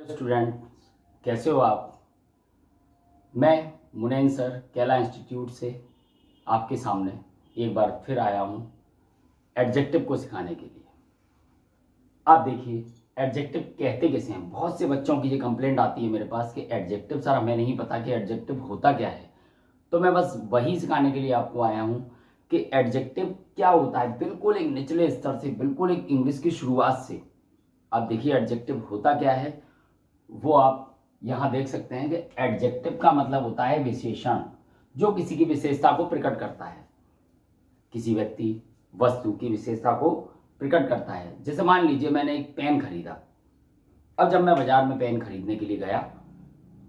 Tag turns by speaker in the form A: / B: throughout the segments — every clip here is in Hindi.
A: स्टूडेंट, कैसे हो आप। मैं मुनैन सर कैला इंस्टीट्यूट से आपके सामने एक बार फिर आया हूँ एडजेक्टिव को सिखाने के लिए। आप देखिए एडजेक्टिव कहते कैसे हैं। बहुत से बच्चों की ये कंप्लेंट आती है मेरे पास कि एडजेक्टिव सर हमें नहीं पता कि एडजेक्टिव होता क्या है। तो मैं बस वही सिखाने के लिए आपको आया हूँ कि एडजेक्टिव क्या होता है, बिल्कुल एक निचले स्तर से, बिल्कुल एक इंग्लिश की शुरुआत से। आप देखिए एडजेक्टिव होता क्या है, वो आप यहां देख सकते हैं कि एडजेक्टिव का मतलब होता है विशेषण, जो किसी की विशेषता को प्रकट करता है, किसी व्यक्ति वस्तु की विशेषता को प्रकट करता है। जैसे मान लीजिए मैंने एक पेन खरीदा। अब जब मैं बाजार में पेन खरीदने के लिए गया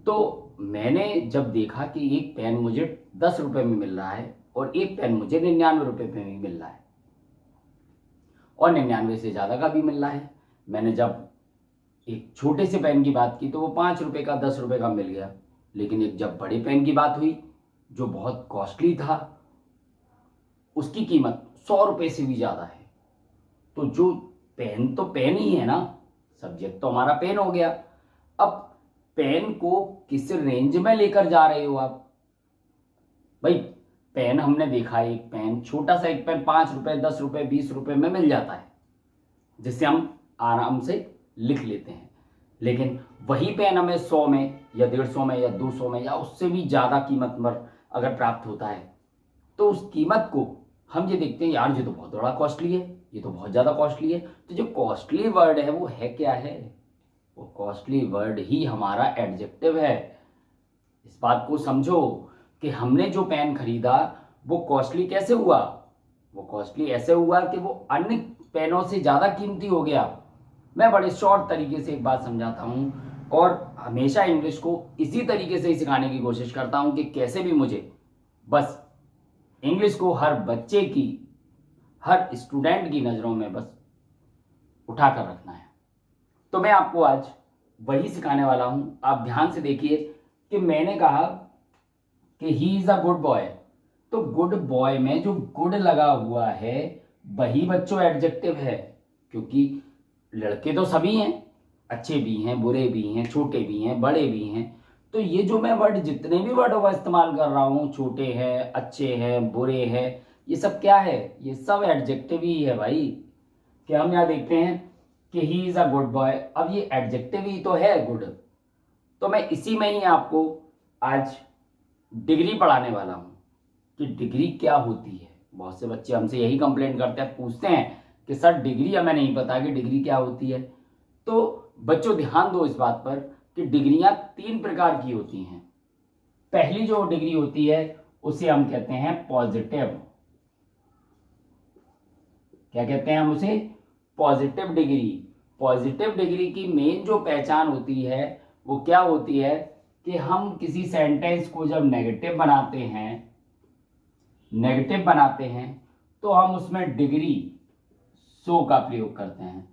A: तो मैंने जब देखा कि एक पेन मुझे 10 रुपए में मिल रहा है और एक पेन मुझे 99 रुपए में भी मिल रहा है और 99 से ज्यादा का भी मिल रहा है। मैंने जब एक छोटे से पेन की बात की तो वो 5 रुपए का 10 रुपए का मिल गया, लेकिन एक जब बड़े पेन की बात हुई जो बहुत कॉस्टली था, उसकी कीमत 100 रुपए से भी ज्यादा है। तो जो पेन तो पेन ही है ना, सब्जेक्ट तो हमारा पेन हो गया। अब पेन को किस रेंज में लेकर जा रहे हो आप भाई। पेन हमने देखा है, एक पेन छोटा सा एक पेन 5 रुपए 10 रुपए 20 रुपए में मिल जाता है, जिससे हम आराम से लिख लेते हैं। लेकिन वही पेन हमें 100 में या 150 में या 200 में या उससे भी ज़्यादा कीमत पर अगर प्राप्त होता है तो उस कीमत को हम ये देखते हैं, यार ये तो बहुत बड़ा कॉस्टली है, ये तो बहुत ज़्यादा कॉस्टली है। तो जो कॉस्टली वर्ड है वो है क्या है, वो कॉस्टली वर्ड ही हमारा एडजेक्टिव है। इस बात को समझो कि हमने जो पेन खरीदा वो कॉस्टली कैसे हुआ। वो कॉस्टली ऐसे हुआ कि वो अन्य पेनों से ज़्यादा कीमती हो गया। मैं बड़े शॉर्ट तरीके से एक बात समझाता हूँ और हमेशा इंग्लिश को इसी तरीके से ही सिखाने की कोशिश करता हूँ कि कैसे भी मुझे बस इंग्लिश को हर बच्चे की, हर स्टूडेंट की नज़रों में बस उठा कर रखना है। तो मैं आपको आज वही सिखाने वाला हूँ। आप ध्यान से देखिए कि मैंने कहा कि he is a good boy, तो गुड बॉय में जो गुड लगा हुआ है वही बच्चों एडजेक्टिव है, क्योंकि लड़के तो सभी हैं, अच्छे भी हैं, बुरे भी हैं, छोटे भी हैं, बड़े भी हैं। तो ये जो मैं वर्ड, जितने भी वर्डों का इस्तेमाल कर रहा हूँ, छोटे हैं, अच्छे हैं, बुरे हैं, ये सब क्या है, ये सब एडजेक्टिव ही है भाई। कि हम यहाँ देखते हैं कि he is a good boy, अब ये एडजेक्टिव ही तो है गुड। तो मैं इसी में ही आपको आज डिग्री पढ़ाने वाला हूँ कि डिग्री क्या होती है। बहुत से बच्चे हमसे यही कंप्लेंट करते हैं, पूछते हैं कि सर डिग्री हमें नहीं पता कि डिग्री क्या होती है। तो बच्चों ध्यान दो इस बात पर कि डिग्रियां 3 प्रकार की होती हैं। पहली जो डिग्री होती है उसे हम कहते हैं पॉजिटिव। क्या कहते हैं हम उसे, पॉजिटिव डिग्री। पॉजिटिव डिग्री की मेन जो पहचान होती है वो क्या होती है कि हम किसी सेंटेंस को जब नेगेटिव बनाते हैं तो हम उसमें डिग्री सो का प्रयोग करते हैं।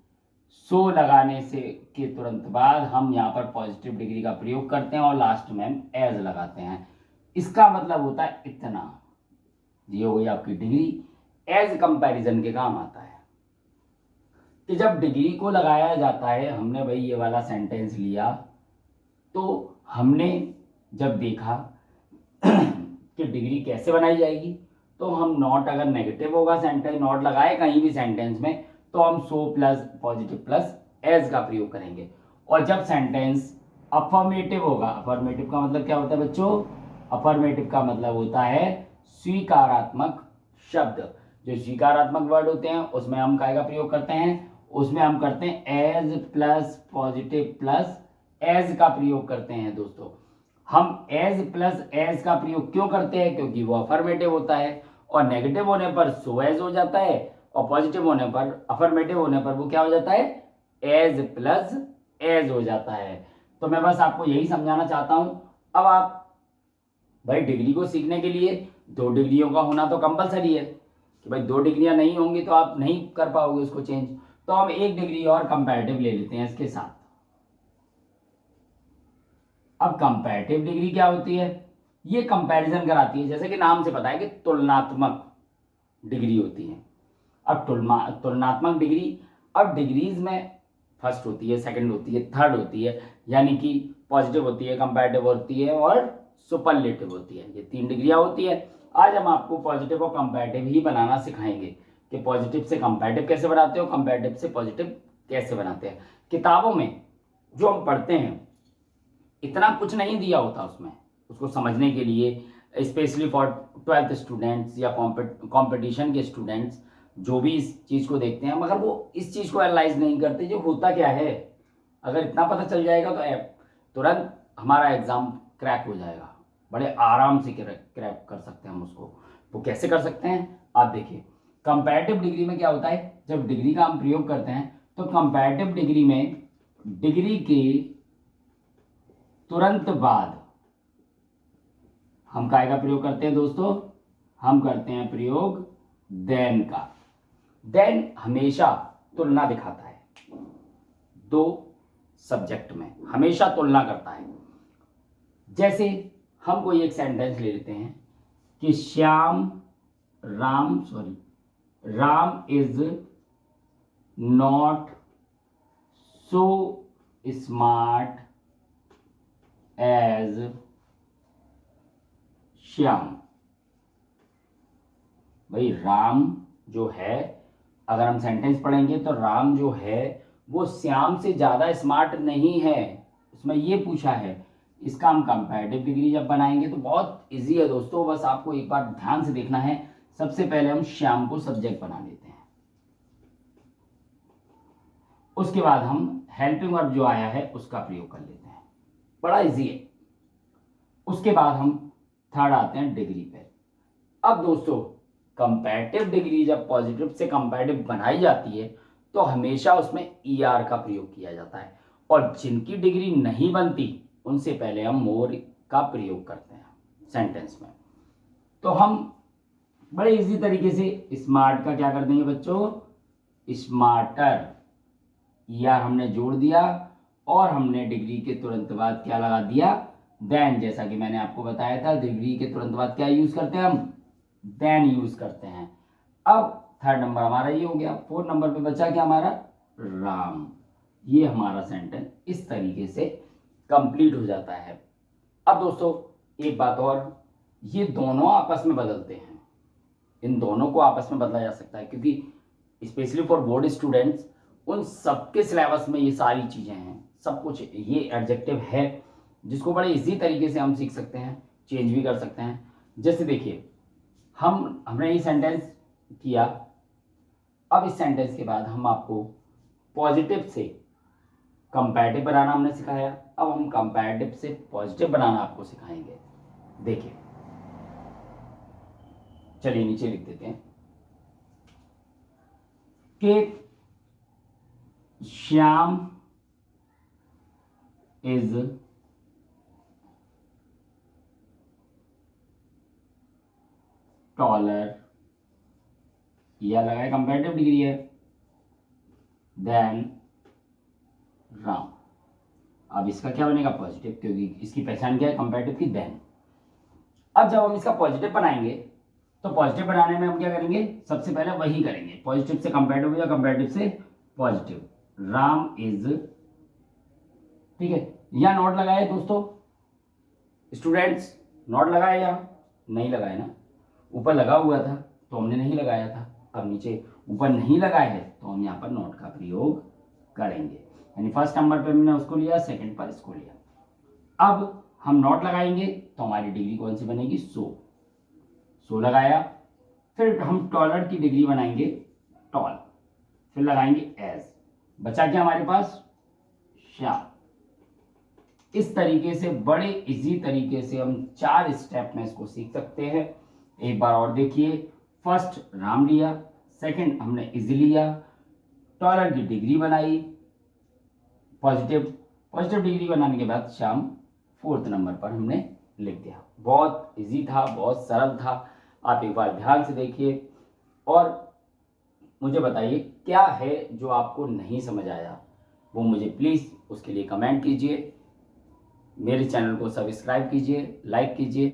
A: सो लगाने से के तुरंत बाद हम यहाँ पर पॉजिटिव डिग्री का प्रयोग करते हैं और लास्ट में हम एज लगाते हैं। इसका मतलब होता है इतना। ये हो गई आपकी डिग्री। एज कंपैरिजन के काम आता है कि जब डिग्री को लगाया जाता है, हमने भाई ये वाला सेंटेंस लिया तो हमने जब देखा कि डिग्री कैसे बनाई जाएगी, तो हम नॉट, अगर नेगेटिव होगा सेंटेंस, नॉट लगाए कहीं भी सेंटेंस में, तो हम so plus positive plus as का प्रयोग करेंगे। और जब सेंटेंस अफर्मेटिव होगा, अफर्मेटिव का मतलब क्या होता है बच्चों, अफर्मेटिव का मतलब होता है स्वीकारात्मक शब्द। जो स्वीकारात्मक वर्ड होते हैं उसमें हम काय का प्रयोग करते हैं, उसमें हम करते हैं as plus positive plus as का प्रयोग करते हैं। दोस्तों हम एज प्लस एज का प्रयोग क्यों करते हैं, क्योंकि वो अफर्मेटिव होता है और नेगेटिव होने पर सो एज हो जाता है और पॉजिटिव होने पर, अफर्मेटिव होने पर वो क्या हो जाता है, एज प्लस एज हो जाता है। तो मैं बस आपको यही समझाना चाहता हूं। अब आप भाई डिग्री को सीखने के लिए 2 डिग्रियों का होना तो कंपलसरी है कि भाई 2 डिग्रियां नहीं होंगी तो आप नहीं कर पाओगे उसको चेंज। तो हम 1 डिग्री और कंपैरेटिव ले लेते हैं इसके साथ। अब कंपैरेटिव डिग्री क्या होती है, ये कंपैरिजन कराती है, जैसे कि नाम से पता है कि तुलनात्मक डिग्री होती है। अब तुलनात्मक डिग्री, अब डिग्रीज में फर्स्ट होती है, सेकंड होती है, थर्ड होती है, यानी कि पॉजिटिव होती है, कंपैरेटिव होती है और सुपरलेटिव होती है। ये 3 डिग्रियां होती है। आज हम आपको पॉजिटिव और कंपैरेटिव ही बनाना सिखाएंगे कि पॉजिटिव से कंपैरेटिव कैसे बनाते हो, कंपैरेटिव से पॉजिटिव कैसे बनाते हैं। किताबों में जो हम पढ़ते हैं इतना कुछ नहीं दिया होता उसमें, उसको समझने के लिए स्पेशली फॉर 12th स्टूडेंट्स या कंपटीशन के स्टूडेंट्स जो भी इस चीज़ को देखते हैं, मगर वो इस चीज़ को एनालाइज नहीं करते जो होता क्या है। अगर इतना पता चल जाएगा तो तुरंत हमारा एग्ज़ाम क्रैक हो जाएगा, बड़े आराम से क्रैक कर सकते हैं हम उसको। वो कैसे कर सकते हैं आप देखिए। कंपैरेटिव डिग्री में क्या होता है, जब डिग्री का हम प्रयोग करते हैं तो कंपैरेटिव डिग्री में डिग्री के तुरंत बाद हम काय का प्रयोग करते हैं दोस्तों, हम करते हैं प्रयोग देन का। देन हमेशा तुलना दिखाता है, दो सब्जेक्ट में हमेशा तुलना करता है। जैसे हम कोई एक सेंटेंस ले लेते हैं कि Ram is not so smart as Shyam. भाई राम जो है, अगर हम सेंटेंस पढ़ेंगे तो राम जो है वो श्याम से ज़्यादा स्मार्ट नहीं है, उसमें ये पूछा है। इसका हम कंपैरेटिव डिग्री जब बनाएंगे तो बहुत इजी है दोस्तों, बस आपको एक बार ध्यान से देखना है। सबसे पहले हम श्याम को सब्जेक्ट बना लेते हैं, उसके बाद हम हेल्पिंग वर्ब जो आया है उसका प्रयोग कर लेते हैं, बड़ा इजी है। उसके बाद हम थर्ड आते हैं डिग्री पे। अब दोस्तों कंपैरेटिव डिग्री जब पॉजिटिव से कंपैरेटिव बनाई जाती है तो हमेशा उसमें ER का प्रयोग किया जाता है, और जिनकी डिग्री नहीं बनती उनसे पहले हम मोर का प्रयोग करते हैं सेंटेंस में। तो हम बड़े इजी तरीके से स्मार्ट का क्या कर देंगे बच्चों, स्मार्टर, ER हमने जोड़ दिया और हमने डिग्री के तुरंत बाद क्या लगा दिया, देन। जैसा कि मैंने आपको बताया था डिग्री के तुरंत बाद क्या यूज करते हैं हम, देन यूज करते हैं। अब थर्ड नंबर हमारा ये हो गया। फोर्थ नंबर पे बचा क्या हमारा, राम। ये हमारा सेंटेंस इस तरीके से कंप्लीट हो जाता है। अब दोस्तों एक बात और, ये दोनों आपस में बदलते हैं, इन दोनों को आपस में बदला जा सकता है, क्योंकि स्पेशली फॉर बोर्ड स्टूडेंट्स उन सबके सिलेबस में ये सारी चीज़ें हैं, सब कुछ ये एडजेक्टिव है जिसको बड़े इजी तरीके से हम सीख सकते हैं, चेंज भी कर सकते हैं। जैसे देखिए हमने ये सेंटेंस किया, अब इस सेंटेंस के बाद हम आपको पॉजिटिव से कंपैरेटिव बनाना हमने सिखाया, अब हम कंपैरेटिव से पॉजिटिव बनाना आपको सिखाएंगे। देखिए चलिए नीचे लिख देते हैं कि श्याम इज टॉलर, यह लगाए कंपैरेटिव डिग्री है, देन राम। अब इसका क्या बनेगा, पॉजिटिव, क्योंकि इसकी पहचान क्या है, कंपैरेटिव की, देन। अब जब हम इसका पॉजिटिव बनाएंगे तो पॉजिटिव बनाने में हम क्या करेंगे, सबसे पहले वही करेंगे, पॉजिटिव से कंपैरेटिव या कंपैरेटिव से पॉजिटिव। राम इज, ठीक है, या नोट लगाए दोस्तों स्टूडेंट्स, नोट लगाए या नहीं लगाए ना, ऊपर लगा हुआ था तो हमने नहीं लगाया था, अब नीचे ऊपर नहीं लगाए है तो हम यहाँ पर नोट का प्रयोग करेंगे। यानी फर्स्ट नंबर पे हमने उसको लिया, सेकंड पर इसको लिया। अब हम नोट लगाएंगे तो हमारी डिग्री कौन सी बनेगी, सो लगाया। फिर हम टॉलर की डिग्री बनाएंगे, टॉल, फिर लगाएंगे एज, बचा क्या हमारे पास, श्याम। इस तरीके से बड़े इजी तरीके से हम 4 स्टेप में इसको सीख सकते हैं। एक बार और देखिए, फर्स्ट राम लिया, सेकंड हमने इज लिया, टॉलर की डिग्री बनाई, पॉजिटिव डिग्री बनाने के बाद श्याम फोर्थ नंबर पर हमने लिख दिया। बहुत इजी था, बहुत सरल था, आप एक बार ध्यान से देखिए और मुझे बताइए क्या है जो आपको नहीं समझ आया, वो मुझे प्लीज़ उसके लिए कमेंट कीजिए, मेरे चैनल को सब्सक्राइब कीजिए, लाइक कीजिए।